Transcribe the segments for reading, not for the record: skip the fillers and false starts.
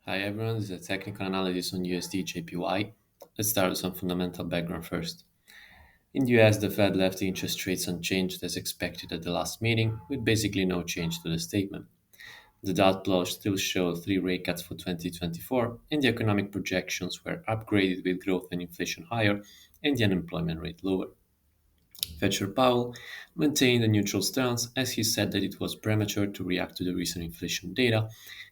Hi everyone, this is a technical analysis on USDJPY. Let's start with some fundamental background first. In the US, the Fed left the interest rates unchanged as expected at the last meeting, with basically no change to the statement. The dot plot still showed three rate cuts for 2024, and the economic projections were upgraded with growth and inflation higher and the unemployment rate lower. Fetcher Powell maintained a neutral stance as he said that it was premature to react to the recent inflation data,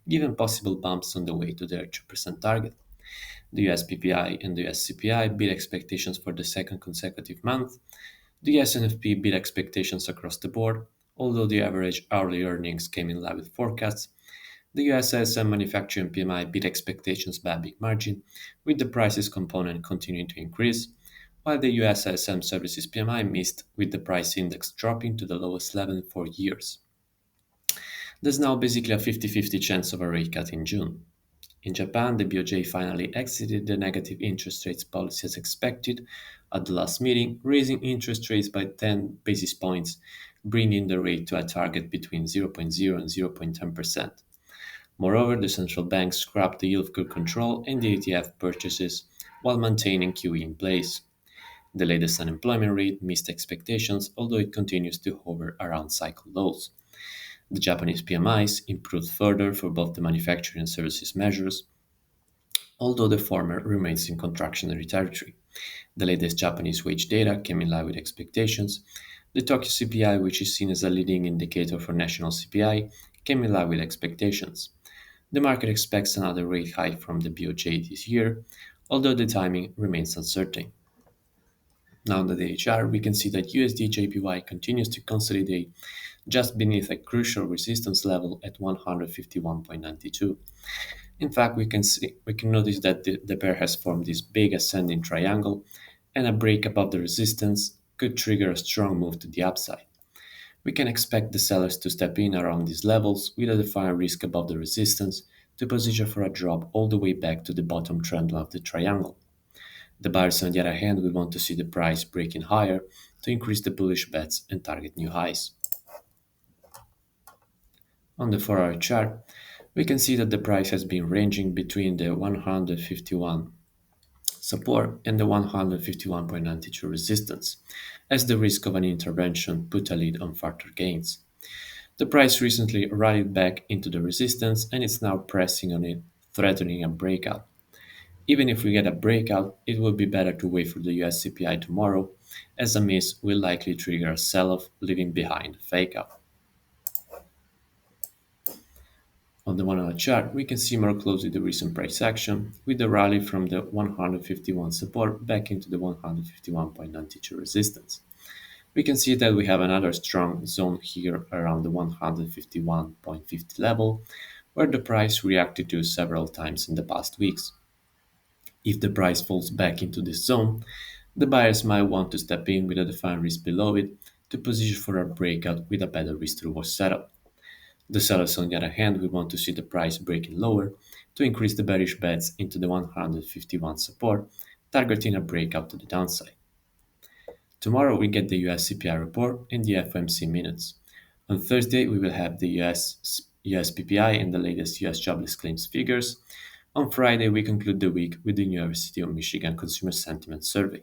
given possible bumps on the way to their 2% target. The US PPI and the US CPI beat expectations for the second consecutive month. The S&P beat expectations across the board, although the average hourly earnings came in line with forecasts. The US ISM manufacturing PMI beat expectations by a big margin, with the prices component continuing to increase, while the US ISM services PMI missed, with the price index dropping to the lowest level in 4 years. There's now basically a 50-50 chance of a rate cut in June. In Japan, the BOJ finally exited the negative interest rates policy as expected at the last meeting, raising interest rates by 10 basis points, bringing the rate to a target between zero point 0.0 and 0.10%. Moreover, the central bank scrapped the yield curve control and the ETF purchases while maintaining QE in place. The latest unemployment rate missed expectations, although it continues to hover around cycle lows. The Japanese PMIs improved further for both the manufacturing and services measures, although the former remains in contractionary territory. The latest Japanese wage data came in line with expectations. The Tokyo CPI, which is seen as a leading indicator for national CPI, came in line with expectations. The market expects another rate hike from the BOJ this year, although the timing remains uncertain. Now on the daily chart, we can see that USD/JPY continues to consolidate just beneath a crucial resistance level at 151.92. In fact, we can notice that the pair has formed this big ascending triangle, and a break above the resistance could trigger a strong move to the upside. We can expect the sellers to step in around these levels with a defined risk above the resistance to position for a drop all the way back to the bottom trend line of the triangle. The buyers, on the other hand, will want to see the price breaking higher to increase the bullish bets and target new highs. On the 4-hour chart, we can see that the price has been ranging between the 151 support and the 151.92 resistance, as the risk of an intervention put a lid on further gains. The price recently rallied back into the resistance and is now pressing on it, threatening a breakout. Even if we get a breakout, it would be better to wait for the US CPI tomorrow, as a miss will likely trigger a sell off, leaving behind a fake out. On the 1-hour chart, we can see more closely the recent price action, with the rally from the 151 support back into the 151.92 resistance. We can see that we have another strong zone here around the 151.50 level, where the price reacted to several times in the past weeks. If the price falls back into this zone, the buyers might want to step in with a defined risk below it to position for a breakout with a better risk to reward setup. The sellers, on the other hand, will want to see the price breaking lower to increase the bearish bets into the 151 support, targeting a breakout to the downside. Tomorrow we get the US CPI report and the FOMC minutes. On Thursday we will have the US PPI and the latest US jobless claims figures. On Friday we conclude the week with the University of Michigan Consumer Sentiment Survey.